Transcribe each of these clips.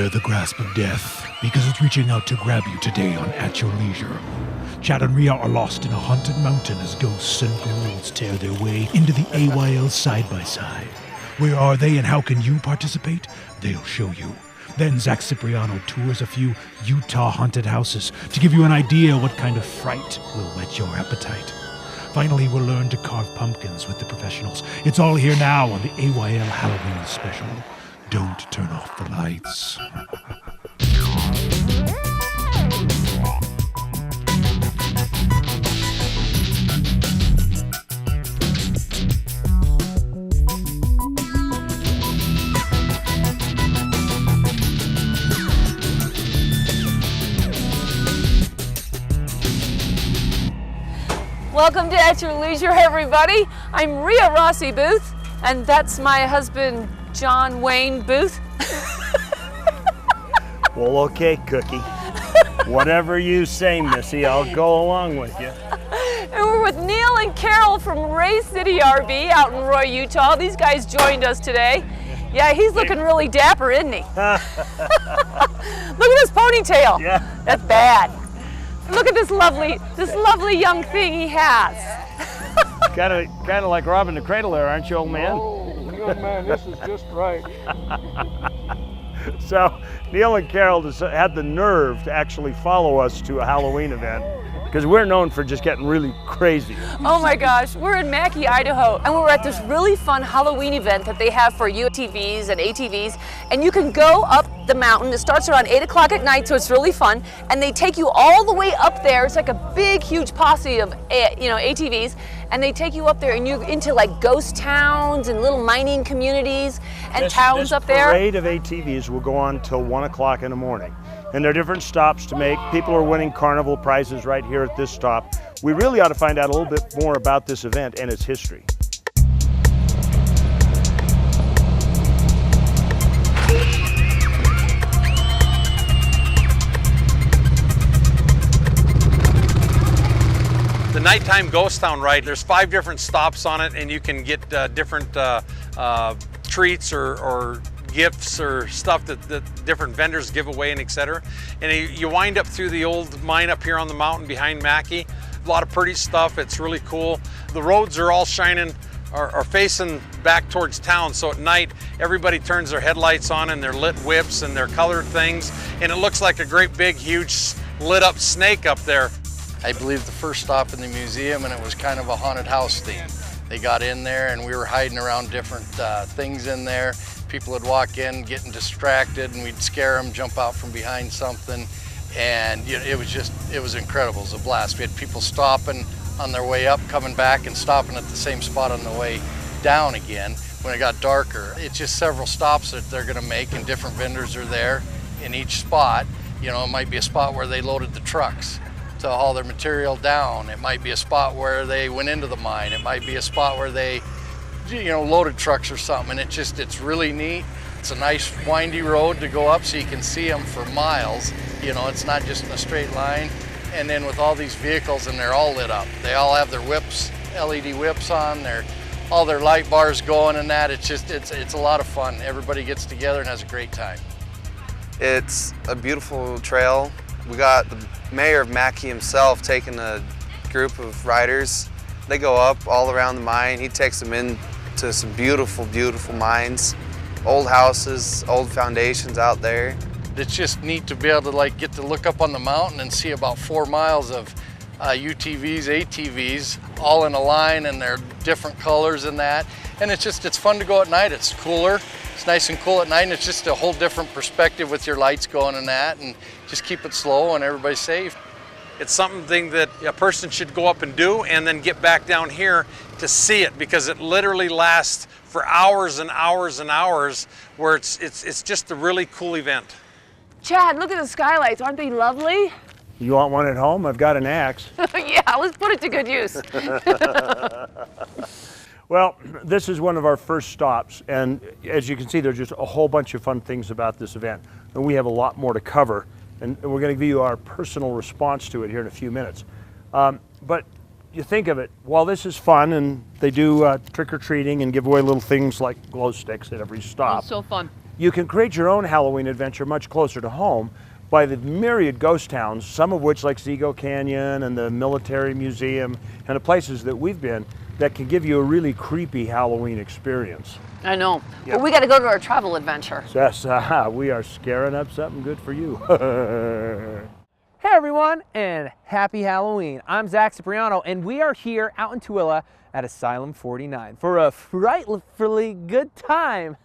Beware the grasp of death, because it's reaching out to grab you today on At Your Leisure. Chad and Rhea are lost in a haunted mountain as ghosts and ghouls tear their way into the AYL side-by-side. Where are they and how can you participate? They'll show you. Then Zack Cipriano tours a few Utah haunted houses to give you an idea what kind of fright will whet your appetite. Finally, we'll learn to carve pumpkins with the professionals. It's all here now on the AYL Halloween special. Don't turn off the lights. Welcome to At Your Leisure, everybody. I'm Rhea Rossi Booth, and that's my husband, John Wayne Booth. Well, okay, Cookie. Whatever you say, Missy, I'll go along with you. And we're with Neil and Carol from Ray City RV out in Roy, Utah. These guys joined us today. Yeah, he's looking really dapper, isn't he? Look at this ponytail. Yeah. That's bad. Look at this lovely young thing he has. Kind of like robbing the cradle there, aren't you, old man? Oh, young man, this is just right. So Neil and Carol just had the nerve to actually follow us to a Halloween event because we're known for just getting really crazy. Oh my gosh, we're in Mackay, Idaho, and we're at this really fun Halloween event that they have for UTVs and ATVs, and you can go up the mountain. It starts around 8 o'clock at night, so it's really fun, and they take you all the way up there. It's like a big, huge posse of ATVs, and they take you up there, and you're into like ghost towns and little mining communities and towns up there. This parade of ATVs will go on till 1 o'clock in the morning. And there are different stops to make. People are winning carnival prizes right here at this stop. We really ought to find out a little bit more about this event and its history. The nighttime ghost town ride, there's 5 different stops on it, and you can get different treats or gifts or stuff that different vendors give away and etc. And you wind up through the old mine up here on the mountain behind Mackay. A lot of pretty stuff. It's really cool. The roads are all shining are facing back towards town, so at night everybody turns their headlights on and their lit whips and their colored things, and it looks like a great big huge lit up snake up there. I believe the first stop in the museum, and it was kind of a haunted house theme. They got in there and we were hiding around different things in there. People would walk in getting distracted and we'd scare them, jump out from behind something, and it was incredible. It was a blast. We had people stopping on their way up, coming back, and stopping at the same spot on the way down again when it got darker. It's just several stops that they're gonna make, and different vendors are there in each spot. It might be a spot where they loaded the trucks to haul their material down. It might be a spot where they went into the mine. It might be a spot where they loaded trucks or something, and it's really neat. It's a nice windy road to go up so you can see them for miles. It's not just in a straight line. And then with all these vehicles, and they're all lit up. They all have their whips, LED whips on, all their light bars going and that. It's a lot of fun. Everybody gets together and has a great time. It's a beautiful trail. We got the mayor of Mackay himself taking a group of riders. They go up all around the mine. He takes them into some beautiful, beautiful mines, old houses, old foundations out there. It's just neat to be able to get to look up on the mountain and see about 4 miles of UTVs, ATVs, all in a line, and they're different colors and that. And it's fun to go at night. It's cooler. It's nice and cool at night, and it's just a whole different perspective with your lights going and that, and just keep it slow and everybody's safe. It's something that a person should go up and do and then get back down here to see it, because it literally lasts for hours and hours and hours, where it's just a really cool event. Chad, look at the skylights. Aren't they lovely? You want one at home? I've got an axe. Yeah, let's put it to good use. Well, this is one of our first stops, and as you can see, there's just a whole bunch of fun things about this event, and we have a lot more to cover, and we're going to give you our personal response to it here in a few minutes. But you think of it, while this is fun, and they do trick-or-treating and give away little things like glow sticks at every stop. It's so fun. You can create your own Halloween adventure much closer to home by the myriad ghost towns, some of which like Seagull Canyon and the Military Museum and the places that we've been that can give you a really creepy Halloween experience. I know. Yeah. But we got to go to our travel adventure. Yes, we are scaring up something good for you. Hey everyone, and happy Halloween. I'm Zack and we are here out in Tooele at Asylum 49 for a frightfully good time.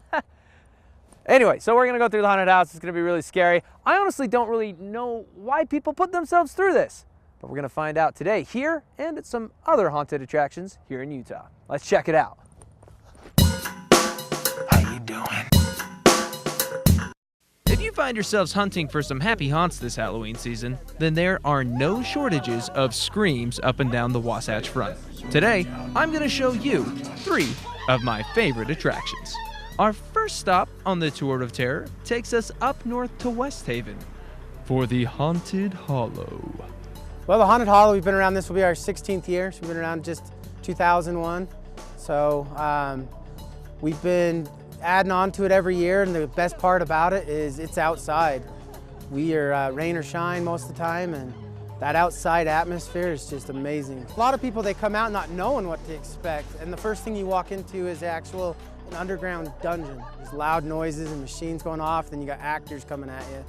Anyway, so we're gonna go through the haunted house. It's gonna be really scary. I honestly don't really know why people put themselves through this, but we're gonna find out today here and at some other haunted attractions here in Utah. Let's check it out. How you doing? If you find yourselves hunting for some happy haunts this Halloween season, then there are no shortages of screams up and down the Wasatch Front. Today, I'm going to show you 3 of my favorite attractions. Our first stop on the Tour of Terror takes us up north to West Haven for the Haunted Hollow. Well, the Haunted Hollow, we've been around, this will be our 16th year, so we've been around just 2001. So we've been adding on to it every year, and the best part about it is it's outside. We are rain or shine most of the time, and that outside atmosphere is just amazing. A lot of people, they come out not knowing what to expect, and the first thing you walk into is an underground dungeon. There's loud noises and machines going off, then you got actors coming at you.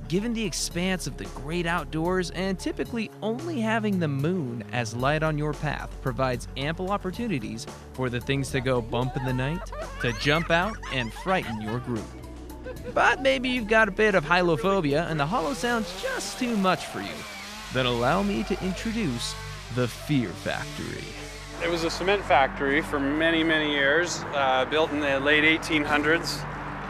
Given the expanse of the great outdoors and typically only having the moon as light on your path provides ample opportunities for the things to go bump in the night to jump out and frighten your group. But maybe you've got a bit of hylophobia and the hollow sounds just too much for you. Then allow me to introduce the Fear Factory. It was a cement factory for many, many years, built in the late 1800s,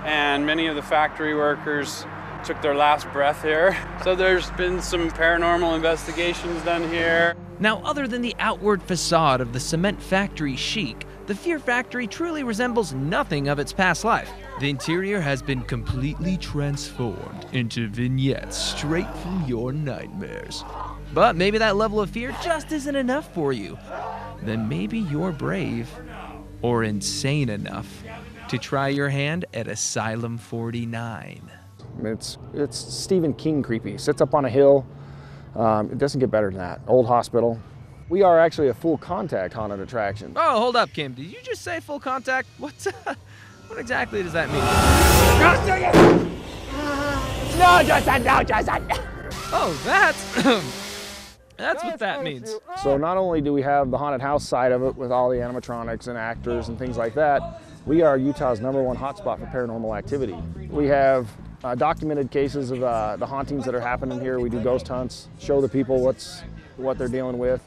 and many of the factory workers took their last breath here. So there's been some paranormal investigations done here. Now, other than the outward facade of the cement factory chic, the Fear Factory truly resembles nothing of its past life. The interior has been completely transformed into vignettes straight from your nightmares. But maybe that level of fear just isn't enough for you. Then maybe you're brave or insane enough to try your hand at Asylum 49. It's Stephen King creepy. Sits up on a hill. It doesn't get better than that. Old hospital. We are actually a full contact haunted attraction. Oh, hold up, Kim. Did you just say full contact? What exactly does that mean? No, Justin! Oh, that's what that means. So not only do we have the haunted house side of it with all the animatronics and actors and things like that, we are Utah's #1 hotspot for paranormal activity. We have documented cases of the hauntings that are happening here. We do ghost hunts, show the people what they're dealing with.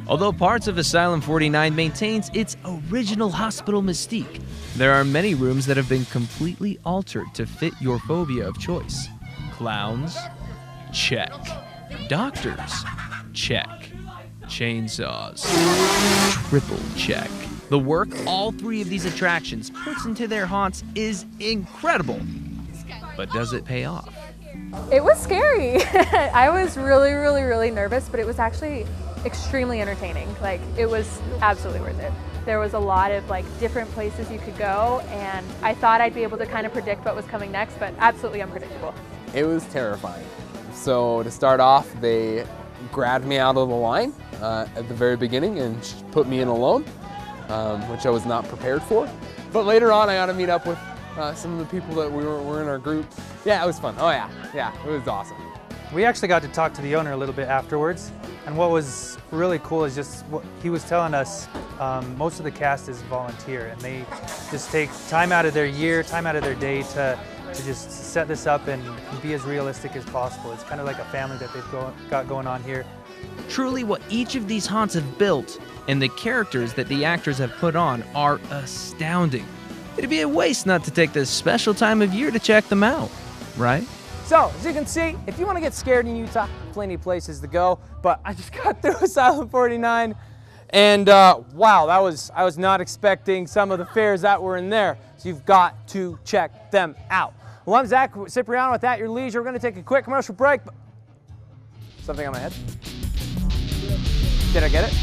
Although parts of Asylum 49 maintains its original hospital mystique, there are many rooms that have been completely altered to fit your phobia of choice. Clowns? Check. Doctors? Check. Chainsaws? Triple check. The work all 3 of these attractions puts into their haunts is incredible. But does it pay off? It was scary. I was really, really, really nervous, but it was actually extremely entertaining. Like, it was absolutely worth it. There was a lot of different places you could go, and I thought I'd be able to kind of predict what was coming next, but absolutely unpredictable. It was terrifying. So to start off, they grabbed me out of the line at the very beginning and put me in alone, which I was not prepared for. But later on, I got to meet up with some of the people that were in our group. Yeah, it was fun. Oh yeah, it was awesome. We actually got to talk to the owner a little bit afterwards, and what was really cool is just what he was telling us. Most of the cast is volunteer, and they just take time out of their year, time out of their day to just set this up and be as realistic as possible. It's kind of like a family that they've got going on here. Truly, what each of these haunts have built and the characters that the actors have put on are astounding. It'd be a waste not to take this special time of year to check them out, right? So, as you can see, if you want to get scared in Utah, plenty of places to go, but I just got through Asylum 49, and wow, I was not expecting some of the fares that were in there, so you've got to check them out. Well, I'm Zack Cipriano with At Your Leisure. We're going to take a quick commercial break. Something on my head? Did I get it?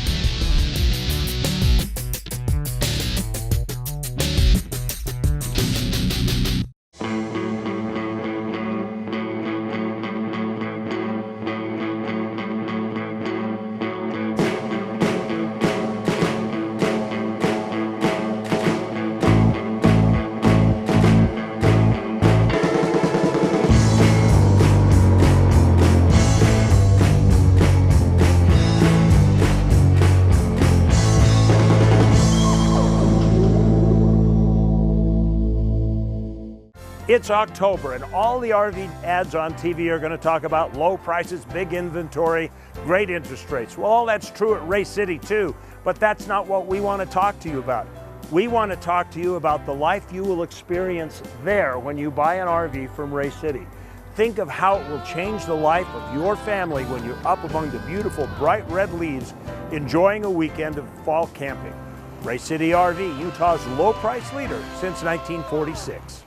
It's October and all the RV ads on TV are going to talk about low prices, big inventory, great interest rates. Well, all that's true at Race City too, but that's not what we want to talk to you about. We want to talk to you about the life you will experience there when you buy an RV from Race City. Think of how it will change the life of your family when you're up among the beautiful bright red leaves enjoying a weekend of fall camping. Race City RV, Utah's low price leader since 1946.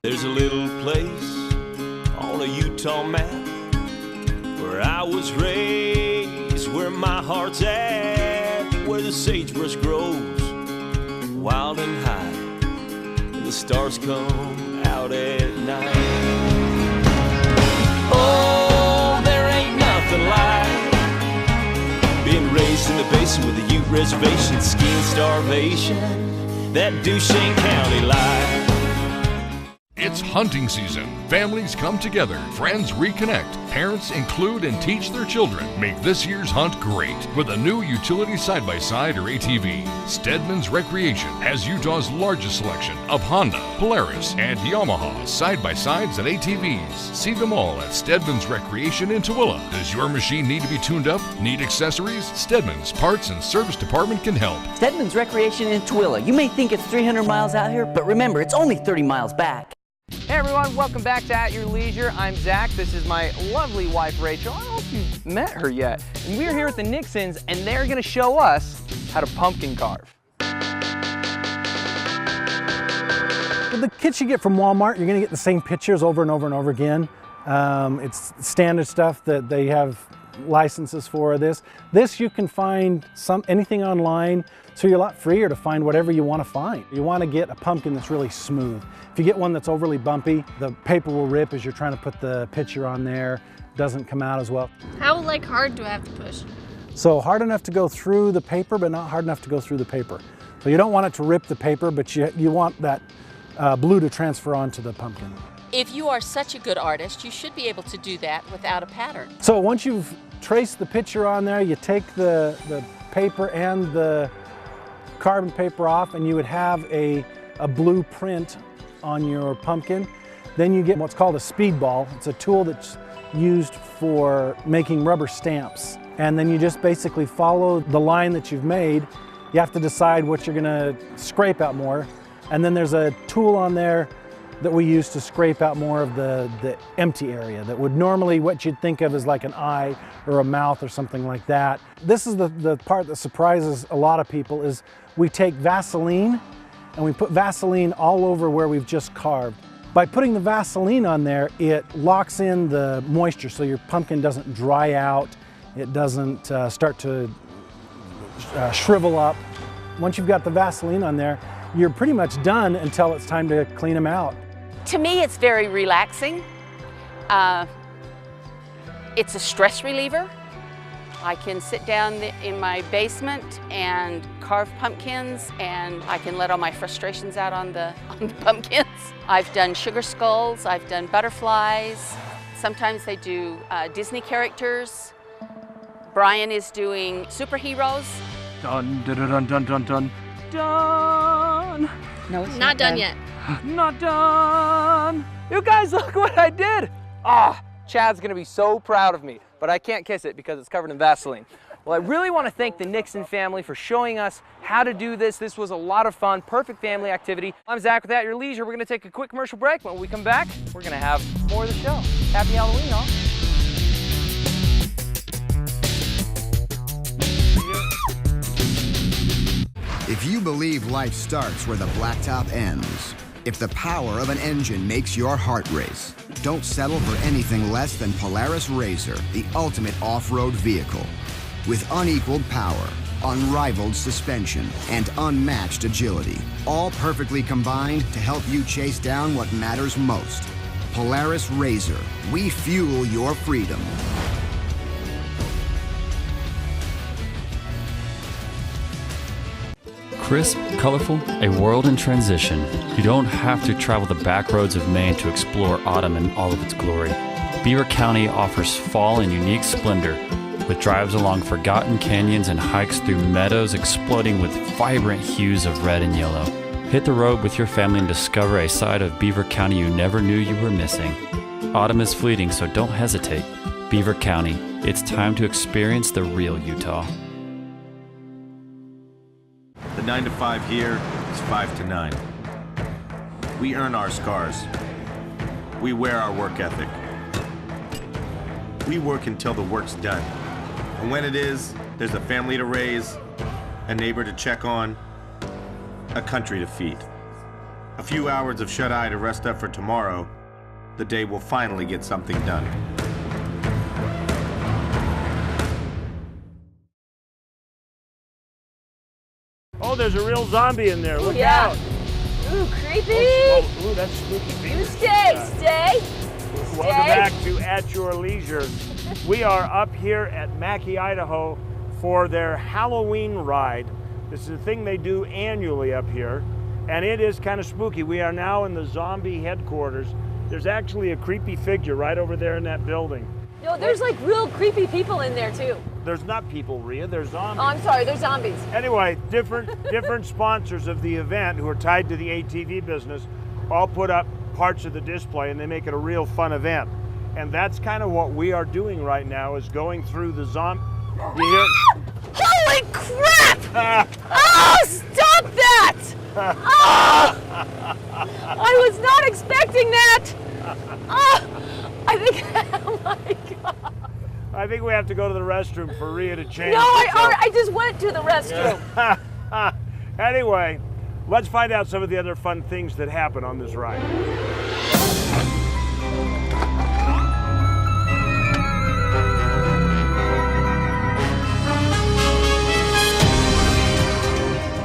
There's a little place on a Utah map where I was raised, where my heart's at, where the sagebrush grows wild and high, and the stars come out at night. Oh, there ain't nothing like being raised in the basin with a Ute reservation, skiing starvation, that Duchesne County life. It's hunting season. Families come together, friends reconnect, parents include and teach their children. Make this year's hunt great with a new utility side-by-side or ATV. Stedman's Recreation has Utah's largest selection of Honda, Polaris, and Yamaha side-by-sides and ATVs. See them all at Stedman's Recreation in Tooele. Does your machine need to be tuned up? Need accessories? Stedman's Parts and Service Department can help. Stedman's Recreation in Tooele. You may think it's 300 miles out here, but remember, it's only 30 miles back. Hey everyone, welcome back to At Your Leisure. I'm Zack. This is my lovely wife, Rachel. I don't know if you've met her yet. And we're here at the Nixons, and they're gonna show us how to pumpkin carve. With the kits you get from Walmart, you're gonna get the same pictures over and over and over again. It's standard stuff that they have licenses for this. This you can find anything online, so you're a lot freer to find whatever you want to find. You want to get a pumpkin that's really smooth. If you get one that's overly bumpy, the paper will rip as you're trying to put the picture on there. Doesn't come out as well. How hard do I have to push? So hard enough to go through the paper, but not hard enough to go through the paper. So you don't want it to rip the paper, but you want that blue to transfer onto the pumpkin. If you are such a good artist, you should be able to do that without a pattern. So once you've traced the picture on there, you take the paper and the carbon paper off, and you would have a blue print on your pumpkin. Then you get what's called a speed ball. It's a tool that's used for making rubber stamps. And then you just basically follow the line that you've made. You have to decide what you're gonna scrape out more. And then there's a tool on there that we use to scrape out more of the empty area that would normally what you'd think of as like an eye or a mouth or something like that. This is the part that surprises a lot of people is we take Vaseline and we put Vaseline all over where we've just carved. By putting the Vaseline on there, it locks in the moisture so your pumpkin doesn't dry out, it doesn't start to shrivel up. Once you've got the Vaseline on there, you're pretty much done until it's time to clean them out. To me, it's very relaxing. It's a stress reliever. I can sit down in my basement and carve pumpkins, and I can let all my frustrations out on the pumpkins. I've done sugar skulls, I've done butterflies. Sometimes they do Disney characters. Brian is doing superheroes. Dun, dun, dun, dun, dun, dun, dun. No, it's not done yet. Not done. You guys, look what I did. Ah, Chad's gonna be so proud of me, but I can't kiss it because it's covered in Vaseline. Well, I really want to thank the Nixon family for showing us how to do this. This was a lot of fun, perfect family activity. I'm Zack with At Your Leisure. We're gonna take a quick commercial break. When we come back, we're gonna have more of the show. Happy Halloween, y'all. If you believe life starts where the blacktop ends, if the power of an engine makes your heart race, don't settle for anything less than Polaris RZR, the ultimate off-road vehicle. With unequaled power, unrivaled suspension, and unmatched agility, all perfectly combined to help you chase down what matters most. Polaris RZR, we fuel your freedom. Crisp, colorful, a world in transition. You don't have to travel the back roads of Maine to explore autumn in all of its glory. Beaver County offers fall in unique splendor, with drives along forgotten canyons and hikes through meadows exploding with vibrant hues of red and yellow. Hit the road with your family and discover a side of Beaver County you never knew you were missing. Autumn is fleeting, so don't hesitate. Beaver County, it's time to experience the real Utah. The 9 to 5 here is 5 to 9. We earn our scars. We wear our work ethic. We work until the work's done. And when it is, there's a family to raise, a neighbor to check on, a country to feed. A few hours of shut-eye to rest up for tomorrow, the day will finally get something done. Oh, there's a real zombie in there. Look Yeah. out. Ooh, creepy. Ooh, that's spooky. You stay. Welcome back to At Your Leisure. We are up here at Mackay, Idaho for their Halloween ride. This is a thing they do annually up here, and it is kind of spooky. We are now in the zombie headquarters. There's actually a creepy figure right over there in that building. No, there's like real creepy people in there too. There's not people, Rhea, there's zombies. Oh, I'm sorry, they're zombies. Anyway, different sponsors of the event who are tied to the ATV business all put up parts of the display, and they make it a real fun event. And that's kind of what we are doing right now, is going through the zombie. You hear? Holy crap! Oh, stop that! Oh, I was not expecting that. Oh, I think, oh my God. I think we have to go to the restroom for Rhea to change. No, I just went to the restroom. Anyway, let's find out some of the other fun things that happen on this ride.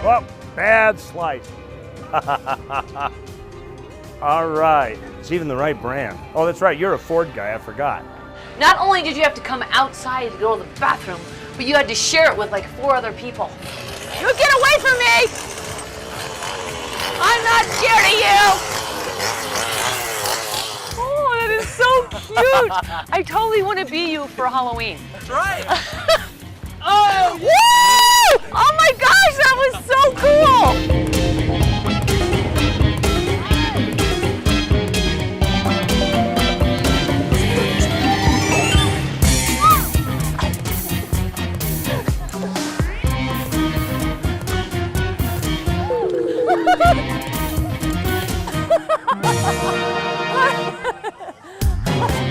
Oh, bad slice. All right, it's even the right brand. Oh, that's right, you're a Ford guy, I forgot. Not only did you have to come outside to go to the bathroom, but you had to share it with like 4 other people. You get away from me! I'm not scared of you! Oh, that is so cute! I totally want to be you for Halloween. That's right. Oh! Woo! Oh my gosh, that was so cool!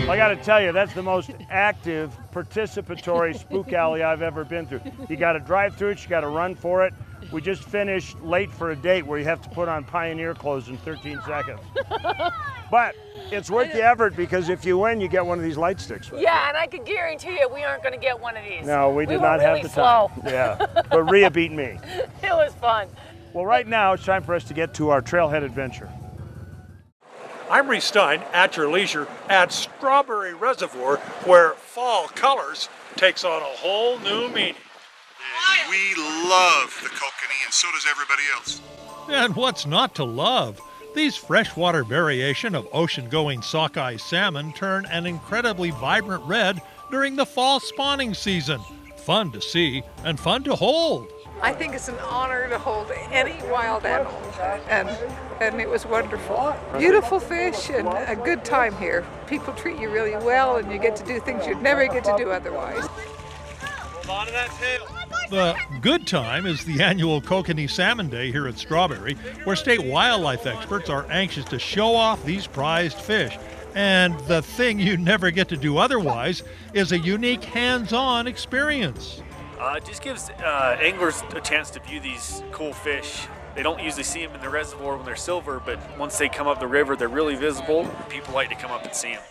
I got to tell you, that's the most active, participatory spook alley I've ever been through. You got to drive through it, you got to run for it. We just finished late for a date where you have to put on Pioneer clothes in 13 seconds. But it's worth the effort, because if you win, you get one of these light sticks. Yeah, and I can guarantee you we aren't going to get one of these. No, we did not have the time. Yeah, but Rhea beat me. It was fun. Well, right now it's time for us to get to our trailhead adventure. I'm Reece Stein, at your leisure, at Strawberry Reservoir, where fall colors takes on a whole new meaning. We love the kokanee, and so does everybody else. And what's not to love? These freshwater variation of ocean-going sockeye salmon turn an incredibly vibrant red during the fall spawning season. Fun to see and fun to hold. I think it's an honor to hold any wild animal, and it was wonderful. Beautiful fish and a good time here. People treat you really well, and you get to do things you'd never get to do otherwise. Hold on to that tail. The good time is the annual Kokanee Salmon Day here at Strawberry, where state wildlife experts are anxious to show off these prized fish. And the thing you never get to do otherwise is a unique hands-on experience. It just gives anglers a chance to view these cool fish. They don't usually see them in the reservoir when they're silver, but once they come up the river, they're really visible. People like to come up and see them.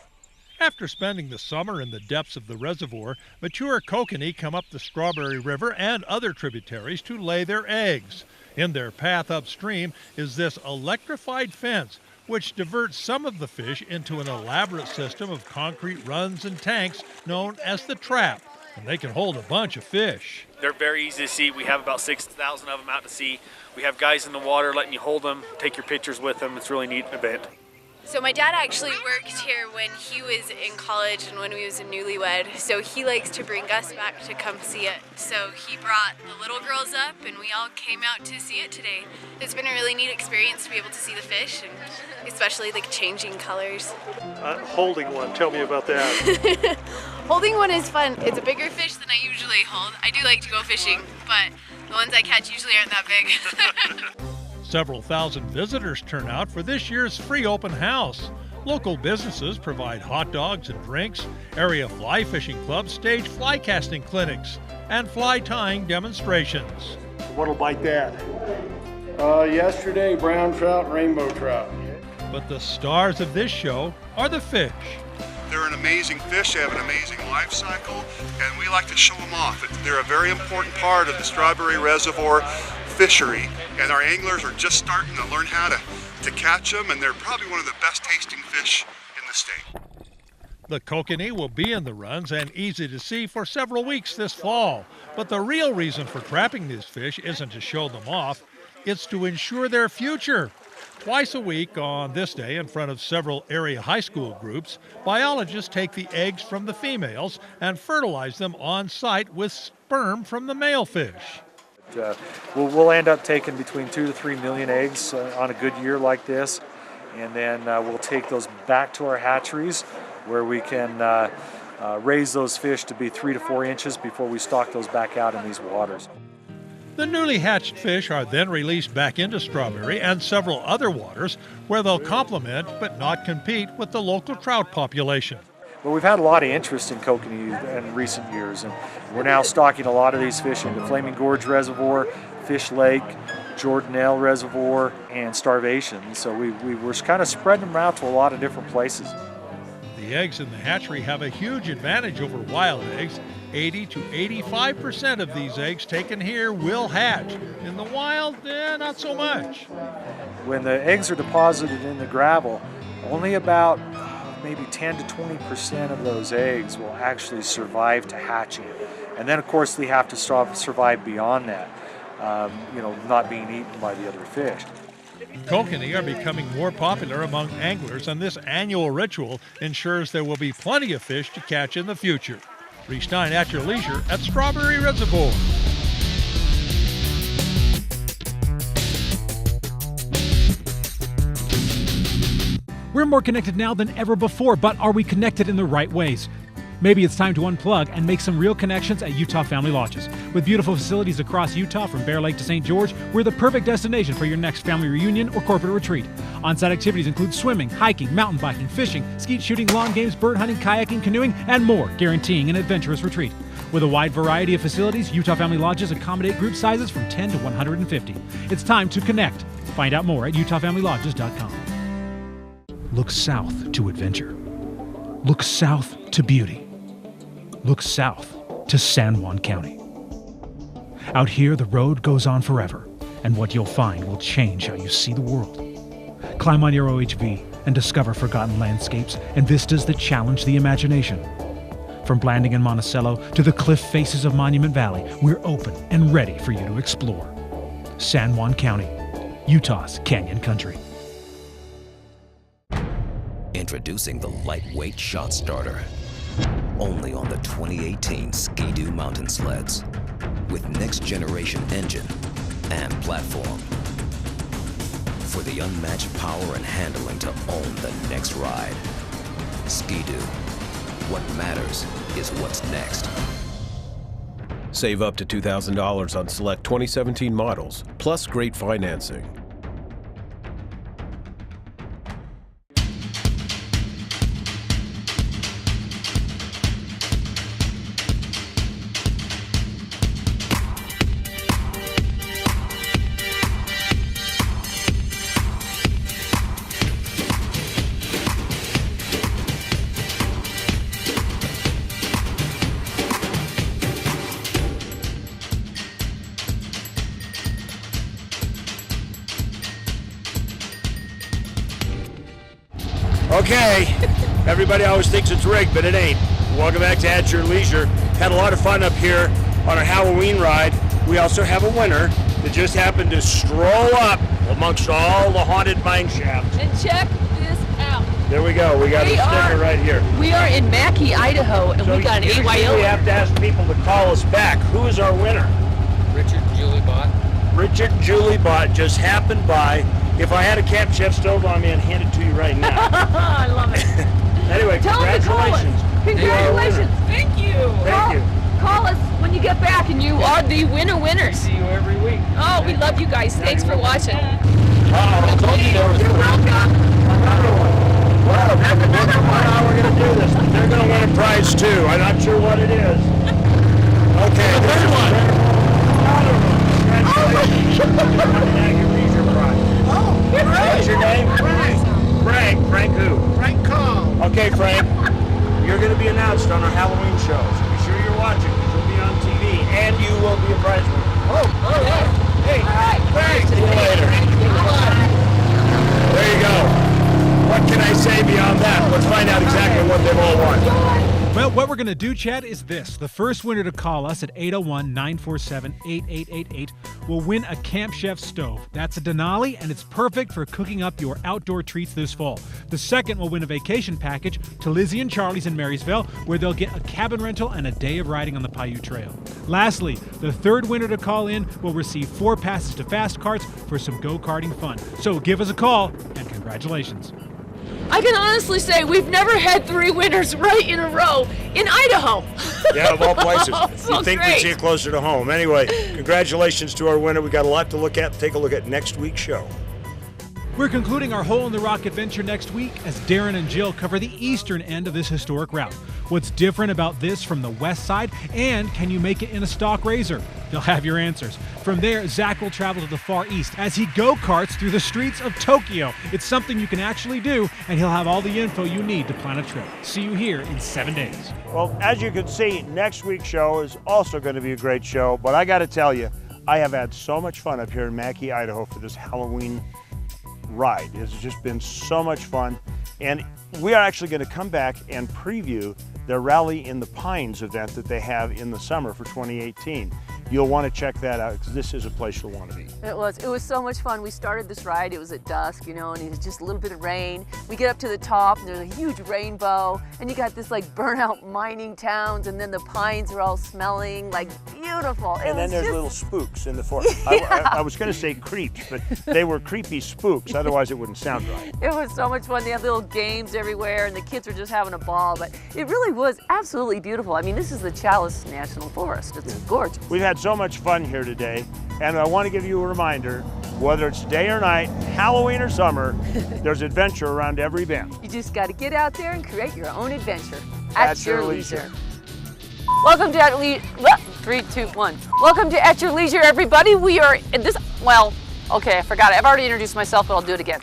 After spending the summer in the depths of the reservoir, mature kokanee come up the Strawberry River and other tributaries to lay their eggs. In their path upstream is this electrified fence, which diverts some of the fish into an elaborate system of concrete runs and tanks known as the trap. And they can hold a bunch of fish. They're very easy to see. We have about 6,000 of them out to sea. We have guys in the water letting you hold them, take your pictures with them. It's a really neat event. So my dad actually worked here when he was in college and when he was a newlywed, so he likes to bring us back to come see it. So he brought the little girls up and we all came out to see it today. It's been a really neat experience to be able to see the fish, and especially like changing colors. Holding one, tell me about that. Holding one is fun. It's a bigger fish than I usually hold. I do like to go fishing, but the ones I catch usually aren't that big. Several thousand visitors turn out for this year's free open house. Local businesses provide hot dogs and drinks, area fly fishing clubs stage fly casting clinics, and fly tying demonstrations. What'll bite that? Yesterday, brown trout and rainbow trout. But the stars of this show are the fish. They're an amazing fish, they have an amazing life cycle, and we like to show them off. They're a very important part of the Strawberry Reservoir fishery, and our anglers are just starting to learn how to catch them, and they're probably one of the best tasting fish in the state. The kokanee will be in the runs and easy to see for several weeks this fall. But the real reason for trapping these fish isn't to show them off, it's to ensure their future. Twice a week on this day, in front of several area high school groups, biologists take the eggs from the females and fertilize them on site with sperm from the male fish. We'll end up taking between 2 to 3 million eggs on a good year like this, and then we'll take those back to our hatcheries where we can raise those fish to be 3 to 4 inches before we stock those back out in these waters. The newly hatched fish are then released back into Strawberry and several other waters where they'll complement but not compete with the local trout population. Well, we've had a lot of interest in kokanee in recent years, and we're now stocking a lot of these fish into Flaming Gorge Reservoir, Fish Lake, Jordanelle Reservoir, and Starvation. So we're kind of spreading them out to a lot of different places. The eggs in the hatchery have a huge advantage over wild eggs. 80 to 85% of these eggs taken here will hatch. In the wild, not so much. When the eggs are deposited in the gravel, only about maybe 10 to 20% of those eggs will actually survive to hatching. And then, of course, they have to survive beyond that, not being eaten by the other fish. Kokanee are becoming more popular among anglers, and this annual ritual ensures there will be plenty of fish to catch in the future. Reece at your leisure at Strawberry Reservoir. We're more connected now than ever before, but are we connected in the right ways? Maybe it's time to unplug and make some real connections at Utah Family Lodges. With beautiful facilities across Utah from Bear Lake to St. George, we're the perfect destination for your next family reunion or corporate retreat. On-site activities include swimming, hiking, mountain biking, fishing, skeet shooting, lawn games, bird hunting, kayaking, canoeing, and more, guaranteeing an adventurous retreat. With a wide variety of facilities, Utah Family Lodges accommodate group sizes from 10 to 150. It's time to connect. Find out more at utahfamilylodges.com. Look south to adventure. Look south to beauty. Look south to San Juan County. Out here, the road goes on forever, and what you'll find will change how you see the world. Climb on your OHV and discover forgotten landscapes and vistas that challenge the imagination. From Blanding and Monticello to the cliff faces of Monument Valley, we're open and ready for you to explore. San Juan County, Utah's Canyon Country. Introducing the lightweight shot starter. Only on the 2018 Ski-Doo mountain sleds. With next generation engine and platform. For the unmatched power and handling to own the next ride. Ski-Doo. What matters is what's next. Save up to $2,000 on select 2017 models, plus great financing. Okay, everybody always thinks it's rigged, but it ain't. Welcome back to At Your Leisure. Had a lot of fun up here on our Halloween ride. We also have a winner that just happened to stroll up amongst all the haunted mine shafts. And check this out. There we go. We got a sticker right here. We are in Mackay, Idaho, and we got an usually AYO. we have to ask people to call us back. Who is our winner? Richard and Julie Bott. Richard and Julie Bott just happened by. If I had a Camp Chef stove on me, I'd hand it to you right now. I love it. Anyway, Tell them to call us. congratulations. Congratulations. Thank you. Thank you. Call us when you get back, and you are the winners. See you every week. Oh, we love you guys. Thanks for watching. I told you there was You're welcome. another one. Well, that's another one. How we're going to do this. They're going to win a prize too. I'm not sure what it is. Okay, this is one. Congratulations. Oh, What's your name? Frank. Frank who? Frank Call. Okay, Frank. You're going to be announced on our Halloween show, so be sure you're watching. You'll be on TV, and you will be a prize winner. Hey, Frank. See you later. There you go. What can I say beyond that? Let's find out exactly what they've all won. Well, what we're going to do, Chad, is this. The first winner to call us at 801-947-8888 will win a Camp Chef stove. That's a Denali, and it's perfect for cooking up your outdoor treats this fall. The second will win a vacation package to Lizzie and Charlie's in Marysville, where they'll get a cabin rental and a day of riding on the Paiute Trail. Lastly, the third winner to call in will receive 4 passes to Fast Carts for some go-karting fun. So give us a call, and congratulations. I can honestly say we've never had 3 winners right in a row in Idaho. Yeah, of all places. So You'd think great. we'd see it closer to home. Anyway, congratulations to our winner. We got a lot to look at. Take a look at next week's show. We're concluding our Hole in the Rock adventure next week as Darren and Jill cover the eastern end of this historic route. What's different about this from the west side, and can you make it in a stock razor? They'll have your answers. From there, Zack will travel to the far east as he go-karts through the streets of Tokyo. It's something you can actually do, and he'll have all the info you need to plan a trip. See you here in 7 days. Well, as you can see, next week's show is also going to be a great show, but I got to tell you, I have had so much fun up here in Mackay, Idaho for this Halloween ride. It's just been so much fun, and we are actually going to come back and preview their Rally in the Pines event that they have in the summer for 2018. You'll want to check that out because this is a place you'll want to be. It was so much fun. We started this ride, it was at dusk, you know, and it was just a little bit of rain. We get up to the top and there's a huge rainbow, and you got this like burnout mining towns, and then the pines are all smelling like beautiful. And then there's little spooks in the forest. Yeah. I was going to say creeps, but they were creepy spooks, otherwise it wouldn't sound right. It was so much fun. They had little games everywhere, and the kids were just having a ball, but it really was absolutely beautiful. I mean, this is the Chalice National Forest. It's gorgeous. We've had so much fun here today, and I want to give you a reminder, whether it's day or night, Halloween or summer, there's adventure around every bend. You just got to get out there and create your own adventure at your leisure. Welcome to At Leisure. 3, 2, 1. Welcome to At Your Leisure, everybody. We are in this. Well, okay, I forgot. I've already introduced myself, but I'll do it again.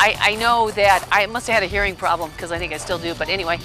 I know that I must have had a hearing problem, because I think I still do, but anyway,